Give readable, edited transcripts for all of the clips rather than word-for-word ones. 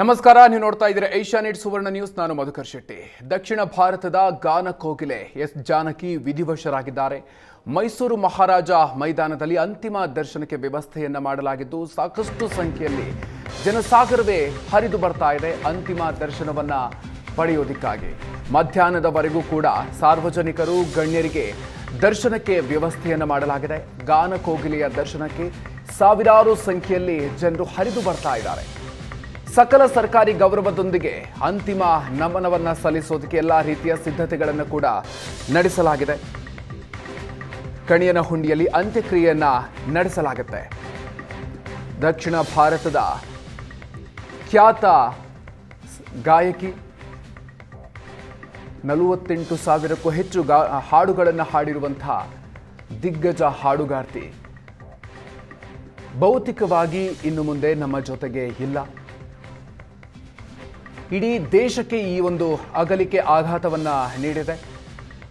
ನಮಸ್ಕಾರ, ನೀವು ನೋಡ್ತಾ ಇದ್ದೀರಾ ಏಷ್ಯಾನೆಟ್ ಸುವರ್ಣ ನ್ಯೂಸ್. ನಾನು ಮಧುಕರ್ ಶೆಟ್ಟಿ. ದಕ್ಷಿಣ ಭಾರತದ ಗಾನ ಕೋಗಿಲೆ ಎಸ್ ಜಾನಕಿ ವಿಧಿವಶರಾಗಿದ್ದಾರೆ. ಮೈಸೂರು ಮಹಾರಾಜ ಮೈದಾನದಲ್ಲಿ ಅಂತಿಮ ದರ್ಶನಕ್ಕೆ ವ್ಯವಸ್ಥೆಯನ್ನ ಮಾಡಲಾಗಿದ್ದು ಸಾಕಷ್ಟು ಸಂಖ್ಯೆಯಲ್ಲಿ ಜನಸಾಗರವೇ ಹರಿದು ಬರ್ತಾ ಇದೆ ಅಂತಿಮ ದರ್ಶನವನ್ನ ಪಡೆಯೋದಕ್ಕಾಗಿ. ಮಧ್ಯಾಹ್ನದವರೆಗೂ ಕೂಡ ಸಾರ್ವಜನಿಕರು ಗಣ್ಯರಿಗೆ ದರ್ಶನಕ್ಕೆ ವ್ಯವಸ್ಥೆಯನ್ನ ಮಾಡಲಾಗಿದೆ. ಗಾನ ಕೋಗಿಲೆಯ ದರ್ಶನಕ್ಕೆ ಸಾವಿರಾರು ಸಂಖ್ಯೆಯಲ್ಲಿ ಜನರು ಹರಿದು ಬರ್ತಾ ಇದ್ದಾರೆ. ಸಕಲ ಸರ್ಕಾರಿ ಗೌರವದೊಂದಿಗೆ ಅಂತಿಮ ನಮನವನ್ನ ಸಲ್ಲಿಸೋದಕ್ಕೆ ಎಲ್ಲ ರೀತಿಯ ಸಿದ್ಧತೆಗಳನ್ನು ಕೂಡ ನಡೆಸಲಾಗಿದೆ. ಕಣಿಯನ ಹುಂಡಿಯಲ್ಲಿ ಅಂತ್ಯಕ್ರಿಯೆಯನ್ನ ನಡೆಸಲಾಗುತ್ತೆ. ದಕ್ಷಿಣ ಭಾರತದ ಖ್ಯಾತ ಗಾಯಕಿ, 48,000ಕ್ಕೂ ಹೆಚ್ಚು ಹಾಡುಗಳನ್ನು ಹಾಡಿರುವಂತಹ ದಿಗ್ಗಜ ಹಾಡುಗಾರ್ತಿ ಭೌತಿಕವಾಗಿ ಇನ್ನು ಮುಂದೆ ನಮ್ಮ ಜೊತೆಗೆ ಇಲ್ಲ. ಇಡೀ ದೇಶಕ್ಕೆ ಈ ಒಂದು ಅಗಲಿಕೆ ಆಘಾತವನ್ನ ನೀಡಿದೆ.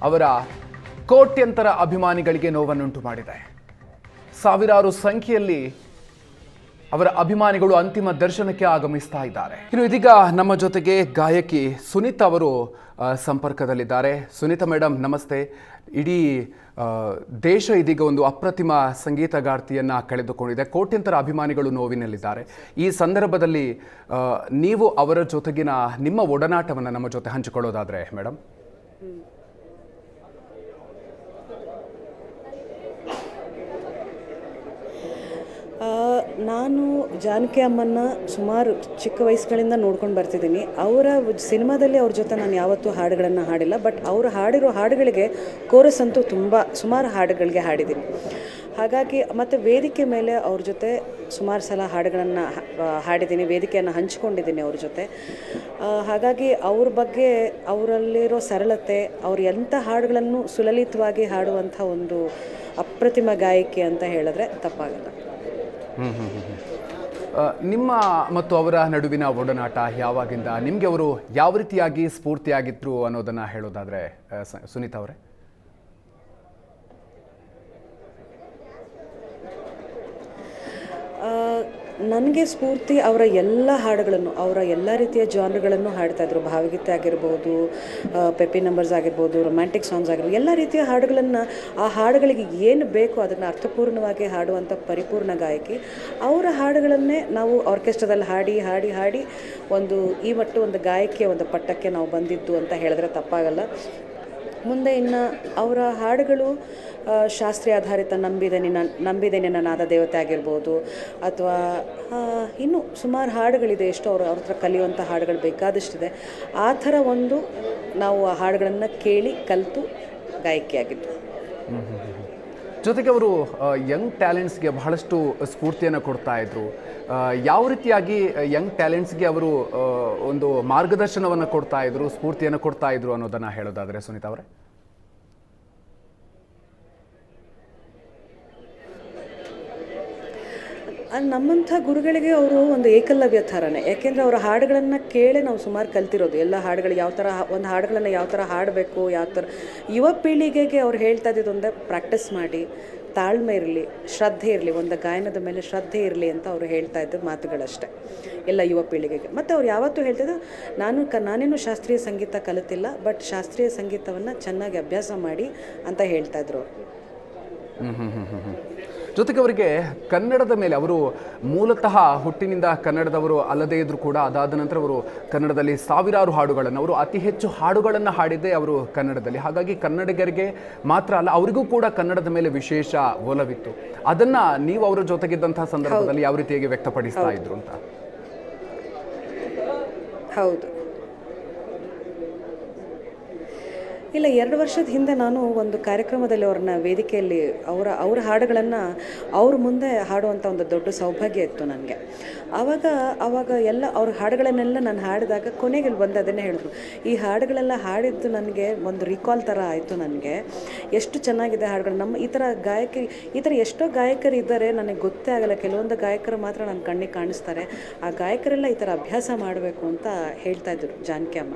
ಅವರ ಕೋಟ್ಯಂತರ ಅಭಿಮಾನಿಗಳಿಗೆ ನೋವನ್ನುಂಟು ಮಾಡಿದೆ. ಸಾವಿರಾರು ಸಂಖ್ಯೆಯಲ್ಲಿ ಅವರ ಅಭಿಮಾನಿಗಳು ಅಂತಿಮ ದರ್ಶನಕ್ಕೆ ಆಗಮಿಸ್ತಾ ಇದ್ದಾರೆ. ಇನ್ನು ಇದೀಗ ನಮ್ಮ ಜೊತೆಗೆ ಗಾಯಕಿ ಸುನೀತಾ ಅವರು ಸಂಪರ್ಕದಲ್ಲಿದ್ದಾರೆ. ಸುನೀತಾ ಮೇಡಮ್, ನಮಸ್ತೆ. ಇಡೀ ದೇಶ ಇದೀಗ ಒಂದು ಅಪ್ರತಿಮ ಸಂಗೀತಗಾರ್ತಿಯನ್ನು ಕಳೆದುಕೊಂಡಿದೆ. ಕೋಟ್ಯಂತರ ಅಭಿಮಾನಿಗಳು ನೋವಿನಲ್ಲಿದ್ದಾರೆ. ಈ ಸಂದರ್ಭದಲ್ಲಿ ನೀವು ಅವರ ಜೊತೆಗಿನ ನಿಮ್ಮ ಒಡನಾಟವನ್ನು ನಮ್ಮ ಜೊತೆ ಹಂಚಿಕೊಳ್ಳೋದಾದರೆ ಮೇಡಮ್. ನಾನು ಜಾನಕಿ ಅಮ್ಮನ್ನ ಸುಮಾರು ಚಿಕ್ಕ ವಯಸ್ಸುಗಳಿಂದ ನೋಡ್ಕೊಂಡು ಬರ್ತಿದ್ದೀನಿ. ಅವರ ಸಿನಿಮಾದಲ್ಲಿ ಅವ್ರ ಜೊತೆ ನಾನು ಯಾವತ್ತೂ ಹಾಡುಗಳನ್ನು ಹಾಡಿಲ್ಲ, ಬಟ್ ಅವರು ಹಾಡಿರೋ ಹಾಡುಗಳಿಗೆ ಕೋರಸ್ ಅಂತೂ ಸುಮಾರು ಹಾಡುಗಳಿಗೆ ಹಾಡಿದ್ದೀನಿ. ಹಾಗಾಗಿ ಮತ್ತು ವೇದಿಕೆ ಮೇಲೆ ಅವ್ರ ಜೊತೆ ಸುಮಾರು ಸಲ ಹಾಡುಗಳನ್ನು ಹಾಡಿದ್ದೀನಿ, ವೇದಿಕೆಯನ್ನು ಹಂಚ್ಕೊಂಡಿದ್ದೀನಿ ಅವ್ರ ಜೊತೆ. ಹಾಗಾಗಿ ಅವ್ರ ಬಗ್ಗೆ, ಅವರಲ್ಲಿರೋ ಸರಳತೆ, ಅವ್ರು ಎಂಥ ಹಾಡುಗಳನ್ನು ಸುಲಲಿತವಾಗಿ ಹಾಡುವಂಥ ಒಂದು ಅಪ್ರತಿಮ ಗಾಯಕಿ ಅಂತ ಹೇಳಿದ್ರೆ ತಪ್ಪಾಗಲ್ಲ. ನಿಮ್ಮ ಮತ್ತು ಅವರ ನಡುವಿನ ಒಡನಾಟ ಯಾವಾಗಿಂದ, ನಿಮಗೆ ಅವರು ಯಾವ ರೀತಿಯಾಗಿ ಸ್ಫೂರ್ತಿಯಾಗಿದ್ರು ಅನ್ನೋದನ್ನು ಹೇಳೋದಾದರೆ ಸುನೀತಾ ಅವರೇ. ನನಗೆ ಸ್ಫೂರ್ತಿ ಅವರ ಎಲ್ಲ ಹಾಡುಗಳನ್ನು, ಅವರ ಎಲ್ಲ ರೀತಿಯ ಜಾನ್ರ್ಗಳನ್ನು ಹಾಡ್ತಾಯಿದ್ರು. ಭಾವಗೀತೆ ಆಗಿರ್ಬೋದು, ಪೆಪ್ಪಿ ನಂಬರ್ಸ್ ಆಗಿರ್ಬೋದು, ರೊಮ್ಯಾಂಟಿಕ್ ಸಾಂಗ್ಸ್ ಆಗಿರ್ಬೋದು, ಎಲ್ಲ ರೀತಿಯ ಹಾಡುಗಳನ್ನು, ಆ ಹಾಡುಗಳಿಗೆ ಏನು ಬೇಕು ಅದನ್ನು ಅರ್ಥಪೂರ್ಣವಾಗಿ ಹಾಡುವಂಥ ಪರಿಪೂರ್ಣ ಗಾಯಕಿ. ಅವರ ಹಾಡುಗಳನ್ನೇ ನಾವು ಆರ್ಕೆಸ್ಟ್ರಾದಲ್ಲಿ ಹಾಡಿ ಹಾಡಿ ಹಾಡಿ ಈ ಮಟ್ಟ ಒಂದು ಗಾಯಕಿಯ ಒಂದು ಪಟ್ಟಕ್ಕೆ ನಾವು ಬಂದಿದ್ದು ಅಂತ ಹೇಳಿದ್ರೆ ತಪ್ಪಾಗಲ್ಲ. ಮುಂದೆ ಇನ್ನು ಅವರ ಹಾಡುಗಳು ಶಾಸ್ತ್ರೀಯ ಆಧಾರಿತ ನಂಬಿದೆ ನಿನ್ನ ನಾದ ದೇವತೆ ಆಗಿರ್ಬೋದು, ಅಥವಾ ಇನ್ನೂ ಸುಮಾರು ಹಾಡುಗಳಿದೆ. ಎಷ್ಟೋ ಅವ್ರ ಹತ್ರ ಕಲಿಯುವಂಥ ಹಾಡುಗಳು ಬೇಕಾದಷ್ಟಿದೆ. ಆ ಥರ ನಾವು ಆ ಹಾಡುಗಳನ್ನು ಕೇಳಿ ಕಲಿತು ಗಾಯಕಿಯಾಗಿದ್ದು. ಜೊತೆಗೆ ಅವರು ಯಂಗ್ ಟ್ಯಾಲೆಂಟ್ಸ್ಗೆ ಬಹಳಷ್ಟು ಸ್ಫೂರ್ತಿಯನ್ನು ಕೊಡ್ತಾ ಇದ್ರು. ಯಾವ ರೀತಿಯಾಗಿ ಯಂಗ್ ಟ್ಯಾಲೆಂಟ್ಸ್ಗೆ ಅವರು ಒಂದು ಮಾರ್ಗದರ್ಶನವನ್ನು ಕೊಡ್ತಾ ಇದ್ರು, ಸ್ಫೂರ್ತಿಯನ್ನು ಕೊಡ್ತಾ ಇದ್ರು ಅನ್ನೋದನ್ನು ಹೇಳೋದಾದರೆ ಸುನೀತಾ ಅವರೇ. ನಮ್ಮಂಥ ಗುರುಗಳಿಗೆ ಅವರು ಒಂದು ಏಕಲವ್ಯ ಥರನೇ. ಯಾಕೆಂದರೆ ಅವರ ಹಾಡುಗಳನ್ನು ಕೇಳೇ ನಾವು ಸುಮಾರು ಕಲ್ತಿರೋದು. ಎಲ್ಲ ಹಾಡುಗಳು ಯಾವ ಥರ, ಒಂದು ಹಾಡುಗಳನ್ನು ಯಾವ ಥರ ಹಾಡಬೇಕು, ಯಾವ ಥರ ಯುವ ಪೀಳಿಗೆಗೆ ಅವ್ರು ಹೇಳ್ತಾ ಇದ್ದಿದ್ದೊಂದೇ, ಪ್ರಾಕ್ಟೀಸ್ ಮಾಡಿ, ತಾಳ್ಮೆ ಇರಲಿ, ಶ್ರದ್ಧೆ ಇರಲಿ, ಒಂದು ಗಾಯನದ ಮೇಲೆ ಶ್ರದ್ಧೆ ಇರಲಿ ಅಂತ ಅವರು ಹೇಳ್ತಾ ಇದ್ದ ಮಾತುಗಳಷ್ಟೇ ಎಲ್ಲ ಯುವ ಪೀಳಿಗೆಗೆ. ಮತ್ತು ಅವ್ರು ಯಾವತ್ತೂ ಹೇಳ್ತಿದ್ದು, ನಾನೇನು ಶಾಸ್ತ್ರೀಯ ಸಂಗೀತ ಕಲಿತಿಲ್ಲ, ಬಟ್ ಶಾಸ್ತ್ರೀಯ ಸಂಗೀತವನ್ನು ಚೆನ್ನಾಗಿ ಅಭ್ಯಾಸ ಮಾಡಿ ಅಂತ ಹೇಳ್ತಾಯಿದ್ರು. ಜೊತೆಗೆ ಅವರಿಗೆ ಕನ್ನಡದ ಮೇಲೆ, ಅವರು ಮೂಲತಃ ಹುಟ್ಟಿನಿಂದ ಕನ್ನಡದವರು ಅಲ್ಲದೇ ಇದ್ದರೂ ಕೂಡ ಅದಾದ ನಂತರ ಅವರು ಕನ್ನಡದಲ್ಲಿ ಸಾವಿರಾರು ಹಾಡುಗಳನ್ನು, ಅವರು ಅತಿ ಹೆಚ್ಚು ಹಾಡುಗಳನ್ನು ಹಾಡಿದ್ದೇ ಅವರು ಕನ್ನಡದಲ್ಲಿ. ಹಾಗಾಗಿ ಕನ್ನಡಿಗರಿಗೆ ಮಾತ್ರ ಅಲ್ಲ, ಅವರಿಗೂ ಕೂಡ ಕನ್ನಡದ ಮೇಲೆ ವಿಶೇಷ ಒಲವಿತ್ತು. ಅದನ್ನು ನೀವು ಅವರ ಜೊತೆಗಿದ್ದಂತಹ ಸಂದರ್ಭದಲ್ಲಿ ಯಾವ ರೀತಿಯಾಗಿ ವ್ಯಕ್ತಪಡಿಸ್ತಾ ಇದ್ರು ಅಂತ. ಹೌದು, ಇಲ್ಲ, 2 ವರ್ಷದ ಹಿಂದೆ ನಾನು ಒಂದು ಕಾರ್ಯಕ್ರಮದಲ್ಲಿ ಅವ್ರನ್ನ ವೇದಿಕೆಯಲ್ಲಿ ಅವರ ಹಾಡುಗಳನ್ನು ಅವ್ರ ಮುಂದೆ ಹಾಡುವಂಥ ಒಂದು ದೊಡ್ಡ ಸೌಭಾಗ್ಯ ಇತ್ತು ನನಗೆ. ಆವಾಗ ಎಲ್ಲ ಅವ್ರ ಹಾಡುಗಳನ್ನೆಲ್ಲ ನಾನು ಹಾಡಿದಾಗ ಕೊನೆಗೆ ಇಲ್ಲಿ ಬಂದು ಅದನ್ನೇ ಹೇಳಿದ್ರು, ಈ ಹಾಡುಗಳೆಲ್ಲ ಹಾಡಿದ್ದು ನನಗೆ ಒಂದು ರೀಕಾಲ್ ಥರ ಆಯಿತು. ನನಗೆ ಎಷ್ಟು ಚೆನ್ನಾಗಿದೆ ಹಾಡುಗಳು. ನಮ್ಮ ಈ ಥರ ಎಷ್ಟೋ ಗಾಯಕರು ಇದ್ದಾರೆ, ನನಗೆ ಗೊತ್ತೇ ಆಗಲ್ಲ. ಕೆಲವೊಂದು ಗಾಯಕರು ಮಾತ್ರ ನನ್ನ ಕಣ್ಣಿಗೆ ಕಾಣಿಸ್ತಾರೆ. ಆ ಗಾಯಕರೆಲ್ಲ ಈ ಥರ ಅಭ್ಯಾಸ ಮಾಡಬೇಕು ಅಂತ ಹೇಳ್ತಾಯಿದ್ರು ಜಾನಕಿ ಅಮ್ಮ.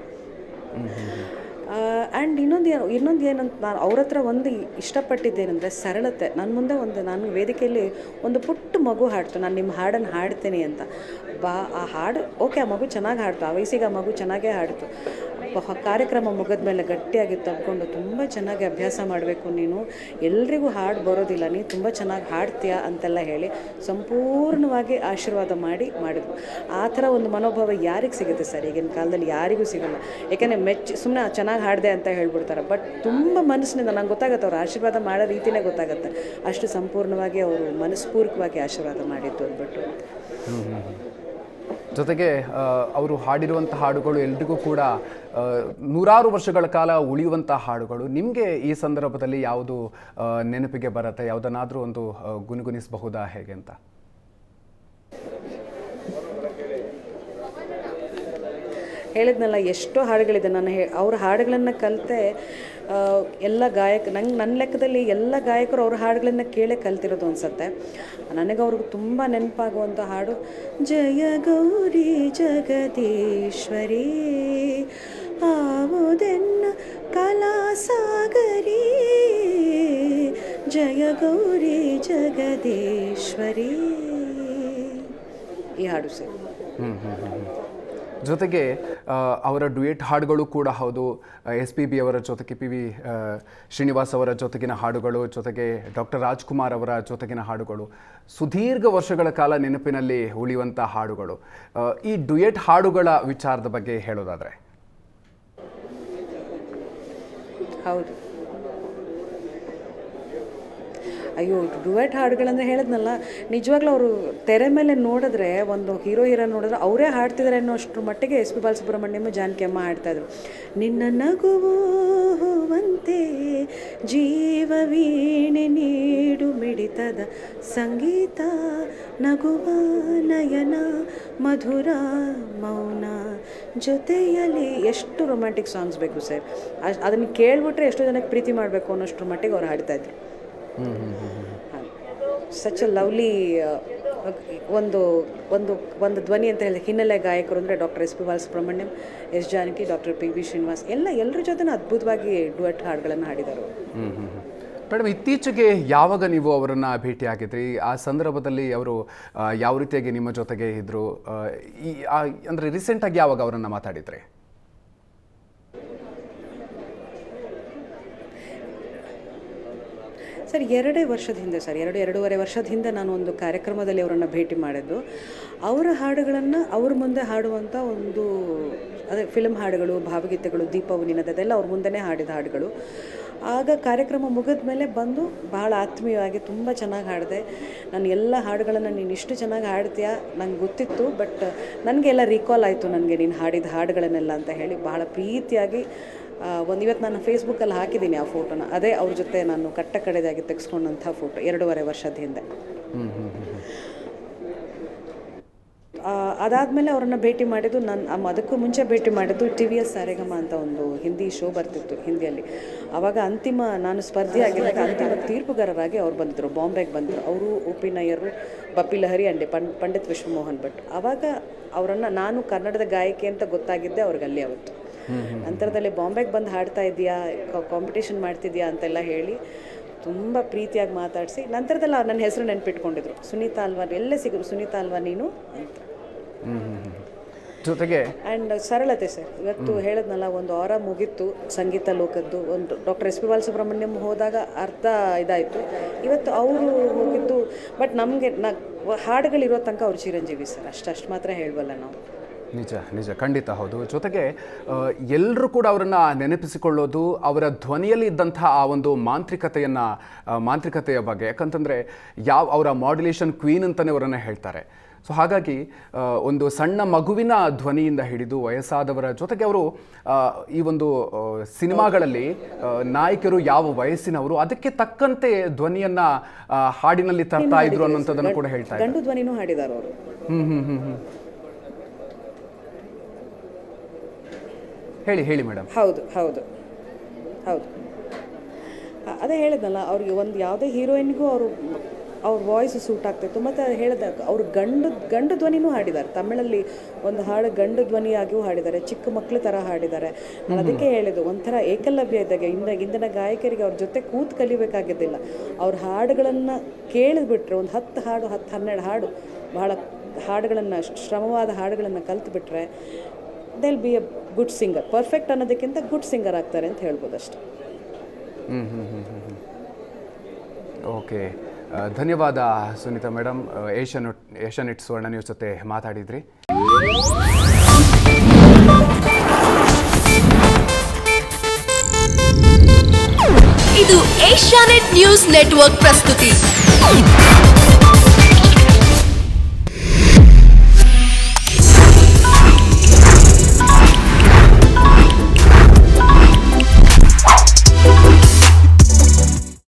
ಆ್ಯಂಡ್ ಇನ್ನೊಂದು ಏನಂತ ನಾನು ಅವ್ರ ಹತ್ರ ಒಂದು ಇಷ್ಟಪಟ್ಟಿದ್ದೇನೆಂದರೆ ಸರಳತೆ. ನನ್ನ ಮುಂದೆ ನಾನು ವೇದಿಕೆಯಲ್ಲಿ ಒಂದು ಪುಟ್ಟ ಮಗು ಹಾಡ್ತು, ನಾನು ನಿಮ್ಮ ಹಾಡನ್ನು ಹಾಡ್ತೀನಿ ಅಂತ. ಆ ಹಾಡು ಓಕೆ, ಆ ಮಗು ಚೆನ್ನಾಗಿ ಹಾಡ್ತು, ಆ ವಯಸ್ಸಿಗೆ ಆ ಮಗು ಚೆನ್ನಾಗೇ ಹಾಡ್ತು. ಕಾರ್ಯಕ್ರಮ ಮುಗಿದ ಮೇಲೆ ಗಟ್ಟಿಯಾಗಿ ತಬ್ಕೊಂಡು, ತುಂಬ ಚೆನ್ನಾಗಿ ಅಭ್ಯಾಸ ಮಾಡಬೇಕು ನೀನು, ಎಲ್ರಿಗೂ ಹಾಡು ಬರೋದಿಲ್ಲ, ನೀನು ತುಂಬ ಚೆನ್ನಾಗಿ ಹಾಡ್ತೀಯ ಅಂತೆಲ್ಲ ಹೇಳಿ ಸಂಪೂರ್ಣವಾಗಿ ಆಶೀರ್ವಾದ ಮಾಡಿದ್ರು. ಆ ಥರ ಒಂದು ಮನೋಭಾವ ಯಾರಿಗೆ ಸಿಗುತ್ತೆ ಸರ್? ಈಗಿನ ಕಾಲದಲ್ಲಿ ಯಾರಿಗೂ ಸಿಗಲ್ಲ. ಯಾಕೆಂದರೆ ಸುಮ್ಮನೆ ಚೆನ್ನಾಗಿ ಹಾಡಿದೆ ಅಂತ ಹೇಳ್ಬಿಡ್ತಾರೆ. ಬಟ್ ತುಂಬ ಮನಸ್ಸಿನಿಂದ ನಂಗೆ ಗೊತ್ತಾಗುತ್ತೆ, ಅವ್ರು ಆಶೀರ್ವಾದ ಮಾಡೋ ರೀತಿಯೇ ಗೊತ್ತಾಗುತ್ತೆ. ಅಷ್ಟು ಸಂಪೂರ್ಣವಾಗಿ ಅವರು ಮನಸ್ಪೂರ್ವಕವಾಗಿ ಆಶೀರ್ವಾದ ಮಾಡಿದ್ದು ಅಂದ್ಬಿಟ್ಟು. ಜೊತೆಗೆ ಅವರು ಹಾಡಿರುವಂಥ ಹಾಡುಗಳು ಎಲ್ರಿಗೂ ಕೂಡ ನೂರಾರು ವರ್ಷಗಳ ಕಾಲ ಉಳಿಯುವಂಥ ಹಾಡುಗಳು. ನಿಮಗೆ ಈ ಸಂದರ್ಭದಲ್ಲಿ ಯಾವುದು ನೆನಪಿಗೆ ಬರುತ್ತೆ? ಯಾವುದನ್ನಾದರೂ ಒಂದು ಗುಣಗುಣಿಸಬಹುದಾ ಹೇಗೆ ಅಂತ? ಹೇಳಿದ್ನಲ್ಲ, ಎಷ್ಟೋ ಹಾಡುಗಳಿದೆ. ನಾನು ಅವ್ರ ಹಾಡುಗಳನ್ನು ಕಲಿತೆ ಎಲ್ಲ ನನ್ನ ಲೆಕ್ಕದಲ್ಲಿ ಎಲ್ಲ ಗಾಯಕರು ಅವ್ರ ಹಾಡುಗಳನ್ನು ಕೇಳೇ ಕಲ್ತಿರೋದು ಅನಿಸುತ್ತೆ. ನನಗೆ ಅವ್ರಿಗೆ ತುಂಬ ನೆನಪಾಗುವಂಥ ಹಾಡು ಜಯ ಗೌರಿ ಜಗದೀಶ್ವರಿ ಆವುದೆನ್ನ ಕಲಾಸಾಗರಿ ಜಯ ಗೌರಿ ಜಗದೀಶ್ವರಿ, ಈ ಹಾಡು ಸರ್. ಜೊತೆಗೆ ಅವರ ಡ್ಯುಯೆಟ್ ಹಾಡುಗಳು ಕೂಡ ಹೌದು. SPB ಅವರ ಜೊತೆಗೆ PV ಶ್ರೀನಿವಾಸ್ ಅವರ ಜೊತೆಗಿನ ಹಾಡುಗಳು, ಜೊತೆಗೆ ಡಾಕ್ಟರ್ ರಾಜ್ಕುಮಾರ್ ಅವರ ಜೊತೆಗಿನ ಹಾಡುಗಳು ಸುದೀರ್ಘ ವರ್ಷಗಳ ಕಾಲ ನೆನಪಿನಲ್ಲಿ ಉಳಿಯುವಂಥ ಹಾಡುಗಳು. ಈ ಡ್ಯುಯೆಟ್ ಹಾಡುಗಳ ವಿಚಾರದ ಬಗ್ಗೆ ಹೇಳೋದಾದರೆ? ಹೌದು, ಅಯ್ಯೋ, ಡುವೆಟ್ ಹಾಡುಗಳಂದರೆ ಹೇಳಿದ್ನಲ್ಲ, ನಿಜವಾಗ್ಲೂ ಅವರು ತೆರೆ ಮೇಲೆ ನೋಡಿದ್ರೆ, ಒಂದು ಹೀರೋ ನೋಡಿದ್ರೆ ಅವರೇ ಹಾಡ್ತಿದ್ದಾರೆ ಅನ್ನೋಷ್ಟ್ರ ಮಟ್ಟಿಗೆ SP ಬಾಲಸುಬ್ರಹ್ಮಣ್ಯಂ, ಜಾನಕಿ ಅಮ್ಮ ಹಾಡ್ತಾಯಿದ್ರು. ನಿನ್ನ ನಗುವಂತೆ ಜೀವ ವೀಣೆ ನೀಡು ಮಿಡಿತದ ಸಂಗೀತ, ನಗುವ ನಯನ ಮಧುರ ಮೌನ ಜೊತೆಯಲ್ಲಿ. ಎಷ್ಟು ರೊಮ್ಯಾಂಟಿಕ್ ಸಾಂಗ್ಸ್ ಬೇಕು ಸರ್. ಅದನ್ನು ಕೇಳಿಬಿಟ್ರೆ ಎಷ್ಟೋ ಜನಕ್ಕೆ ಪ್ರೀತಿ ಮಾಡಬೇಕು ಅನ್ನೋಷ್ಟ್ರ ಮಟ್ಟಿಗೆ ಅವ್ರು ಹಾಡ್ತಾಯಿದ್ರು. ಸಚ್ ಅ ಲವ್ಲಿ ಒಂದು ಒಂದು ಒಂದು ಧ್ವನಿ ಅಂತ ಹೇಳಿದ್ರೆ ಹಿನ್ನೆಲೆ ಗಾಯಕರು ಅಂದರೆ doctor SP Balasubrahmanyam, S Janaki, doctor PV Srinivas ಎಲ್ಲರ ಜೊತೆ ಅದ್ಭುತವಾಗಿ ಡುಯೆಟ್ ಹಾಡುಗಳನ್ನು ಹಾಡಿದರು. ಮೇಡಮ್, ಇತ್ತೀಚೆಗೆ ಯಾವಾಗ ನೀವು ಅವರನ್ನು ಭೇಟಿಯಾಗಿದ್ರಿ? ಆ ಸಂದರ್ಭದಲ್ಲಿ ಅವರು ಯಾವ ರೀತಿಯಾಗಿ ನಿಮ್ಮ ಜೊತೆಗೆ ಇದ್ದರು? ಅಂದರೆ ರೀಸೆಂಟಾಗಿ ಯಾವಾಗ ಅವರನ್ನು ಮಾತಾಡಿದ್ರಿ? ಸರ್, 2 ವರ್ಷದ ಹಿಂದೆ ಸರ್, 2-2.5 ವರ್ಷದ ಹಿಂದೆ ನಾನು ಒಂದು ಕಾರ್ಯಕ್ರಮದಲ್ಲಿ ಅವರನ್ನು ಭೇಟಿ ಮಾಡಿದ್ದು. ಅವರ ಹಾಡುಗಳನ್ನು ಅವ್ರ ಮುಂದೆ ಹಾಡುವಂಥ ಒಂದು ಅದೇ ಫಿಲ್ಮ್ ಹಾಡುಗಳು, ಭಾವಗೀತೆಗಳು, ದೀಪವನಿನದ ಅದೆಲ್ಲ ಅವ್ರ ಮುಂದೆನೇ ಹಾಡಿದ ಹಾಡುಗಳು. ಆಗ ಕಾರ್ಯಕ್ರಮ ಮುಗಿದ ಮೇಲೆ ಬಂದು ಬಹಳ ಆತ್ಮೀಯವಾಗಿ ತುಂಬ ಚೆನ್ನಾಗಿ ಹಾಡಿದೆ, ನಾನು ಎಲ್ಲ ಹಾಡುಗಳನ್ನು ನೀನು ಇಷ್ಟು ಚೆನ್ನಾಗಿ ಹಾಡ್ತೀಯಾ ನಂಗೆ ಗೊತ್ತಿತ್ತು, ಬಟ್ ನನಗೆಲ್ಲ ರೀಕಾಲ್ ಆಯಿತು ನನಗೆ ನೀನು ಹಾಡಿದ ಹಾಡುಗಳನ್ನೆಲ್ಲ ಅಂತ ಹೇಳಿ ಬಹಳ ಪ್ರೀತಿಯಾಗಿ ಇವತ್ತು ನಾನು ಫೇಸ್ಬುಕ್ಕಲ್ಲಿ ಹಾಕಿದ್ದೀನಿ ಆ ಫೋಟೋನ. ಅದೇ ಅವ್ರ ಜೊತೆ ನಾನು ಕಡೆದಾಗಿ ತೆಗೆಸ್ಕೊಂಡಂಥ ಫೋಟೋ 2.5 ವರ್ಷದ ಹಿಂದೆ. ಅದಾದಮೇಲೆ ಅವ್ರನ್ನ ಭೇಟಿ ಮಾಡಿದ್ದು ಅದಕ್ಕೂ ಮುಂಚೆ ಭೇಟಿ ಮಾಡಿದ್ದು TVS ಸಾರೆಗಮ ಅಂತ ಒಂದು ಹಿಂದಿ ಶೋ ಬರ್ತಿತ್ತು ಹಿಂದಿಯಲ್ಲಿ. ಆವಾಗ ನಾನು ಸ್ಪರ್ಧೆಯಾಗಿದ್ದಾಗ ಅಂತಿಮ ತೀರ್ಪುಗಾರರಾಗಿ ಅವ್ರು ಬಂದಿದ್ದರು, ಬಾಂಬೆಗೆ ಬಂದರು. ಅವರು OP ನಾಯರು, ಬಪ್ಪಿ ಲಹರಿ ಅಂಡೆ, ಪಂಡಿತ್ ವಿಶ್ವಮೋಹನ್ ಭಟ್. ಆವಾಗ ಅವರನ್ನು ನಾನು ಕನ್ನಡದ ಗಾಯಕಿ ಅಂತ ಗೊತ್ತಾಗಿದ್ದೆ ಅವ್ರಿಗಲ್ಲಿ ಅವತ್ತು. ನಂತರದಲ್ಲಿ ಬಾಂಬೆಗೆ ಬಂದು ಹಾಡ್ತಾ ಇದೆಯಾ, ಕಾಂಪಿಟೇಷನ್ ಮಾಡ್ತಿದ್ಯಾ ಅಂತೆಲ್ಲ ಹೇಳಿ ತುಂಬ ಪ್ರೀತಿಯಾಗಿ ಮಾತಾಡಿಸಿ ನಂತರದಲ್ಲಿ ನನ್ನ ಹೆಸರು ನೆನಪಿಟ್ಕೊಂಡಿದ್ರು. ಸುನೀತಾ ಅಲ್ವಾ, ಎಲ್ಲೇ ಸಿಗರು ಸುನೀತಾ ಅಲ್ವಾ ನೀನು ಅಂತ. ಜೊತೆಗೆ ಆ್ಯಂಡ್ ಸರಳತೆ ಸರ್. ಇವತ್ತು ಹೇಳಿದ್ನಲ್ಲ, ಒಂದು ವಾರ ಮುಗೀತು ಸಂಗೀತ ಲೋಕದ್ದು. ಒಂದು ಡಾಕ್ಟರ್ SP ಬಾಲಸುಬ್ರಹ್ಮಣ್ಯಂ ಹೋದಾಗ ಅರ್ಧ ಇದಾಯಿತು. ಇವತ್ತು ಅವರು ಹೋಗಿದ್ದು. ಬಟ್ ನಮಗೆ ಹಾಡುಗಳಿರೋ ತನಕ ಅವ್ರು ಚಿರಂಜೀವಿ ಸರ್, ಅಷ್ಟು ಮಾತ್ರ ಹೇಳಬಲ್ಲ ನಾವು. ನಿಜ ಖಂಡಿತ ಹೌದು. ಜೊತೆಗೆ ಎಲ್ಲರೂ ಕೂಡ ಅವರನ್ನು ನೆನಪಿಸಿಕೊಳ್ಳೋದು ಅವರ ಧ್ವನಿಯಲ್ಲಿ ಇದ್ದಂಥ ಆ ಒಂದು ಮಾಂತ್ರಿಕತೆಯ ಬಗ್ಗೆ. ಯಾಕಂತಂದರೆ ಅವರ ಮಾಡ್ಯುಲೇಷನ್ ಕ್ವೀನ್ ಅಂತಲೇ ಅವರನ್ನು ಹೇಳ್ತಾರೆ. ಸೊ ಹಾಗಾಗಿ ಒಂದು ಸಣ್ಣ ಮಗುವಿನ ಧ್ವನಿಯಿಂದ ಹಿಡಿದು ವಯಸ್ಸಾದವರ ಜೊತೆಗೆ ಅವರು ಈ ಒಂದು ಸಿನಿಮಾಗಳಲ್ಲಿ ನಾಯಕರು ಯಾವ ವಯಸ್ಸಿನವರು ಅದಕ್ಕೆ ತಕ್ಕಂತೆ ಧ್ವನಿಯನ್ನು ಹಾಡಿನಲ್ಲಿ ತರ್ತಾ ಇದ್ರು ಅನ್ನೋಂಥದ್ದನ್ನು ಕೂಡ ಹೇಳ್ತಾರೆ. ಗಂಡು ಧ್ವನಿನೂ ಹಾಡಿದ್ದಾರೆ ಅವರು. ಹೇಳಿ ಮೇಡಮ್. ಹೌದು ಅದೇ ಹೇಳಿದ್ನಲ್ಲ, ಅವ್ರಿಗೆ ಒಂದು ಯಾವುದೇ ಹೀರೋಯಿನ್ಗೂ ಅವ್ರ ವಾಯ್ಸ್ ಸೂಟ್ ಆಗ್ತಾಯಿತ್ತು. ಮತ್ತು ಹೇಳಿದಾಗ ಅವರು ಗಂಡು ಧ್ವನಿನೂ ಹಾಡಿದ್ದಾರೆ. ತಮಿಳಲ್ಲಿ ಒಂದು ಹಾಡು ಗಂಡು ಧ್ವನಿಯಾಗಿಯೂ ಹಾಡಿದ್ದಾರೆ, ಚಿಕ್ಕ ಮಕ್ಕಳ ಥರ ಹಾಡಿದ್ದಾರೆ. ನಾನು ಅದಕ್ಕೆ ಹೇಳಿದ್ದು, ಒಂಥರ ಏಕಲವ್ಯ ಇದ್ದಾಗ ಇಂದಿನ ಗಾಯಕರಿಗೆ ಅವ್ರ ಜೊತೆ ಕೂತು ಕಲಿಬೇಕಾಗಿದ್ದಿಲ್ಲ. ಅವ್ರ ಹಾಡುಗಳನ್ನು ಕೇಳಿಬಿಟ್ರೆ ಒಂದು 10 ಹಾಡು 10-12 ಹಾಡು ಬಹಳ ಹಾಡುಗಳನ್ನು, ಶ್ರಮವಾದ ಹಾಡುಗಳನ್ನು ಕಲ್ತುಬಿಟ್ರೆ they'll be a good singer. Perfect ಅನ್ನೋದಕ್ಕಿಂತ ಗುಡ್ ಸಿಂಗರ್ ಆಗ್ತಾರೆ ಅಂತ ಹೇಳ್ಬೋದು ಅಷ್ಟೆ. ಓಕೆ, ಧನ್ಯವಾದ ಸುನೀತಾ ಮೇಡಮ್. ಏಷ್ಯಾನೆಟ್ ಸುವರ್ಣ ನ್ಯೂಸ್ ಜೊತೆ ಮಾತಾಡಿದ್ರಿ. ಇದು ಏಷ್ಯಾನೆಟ್ ನ್ಯೂಸ್ ನೆಟ್ವರ್ಕ್ ಪ್ರಸ್ತುತಿ.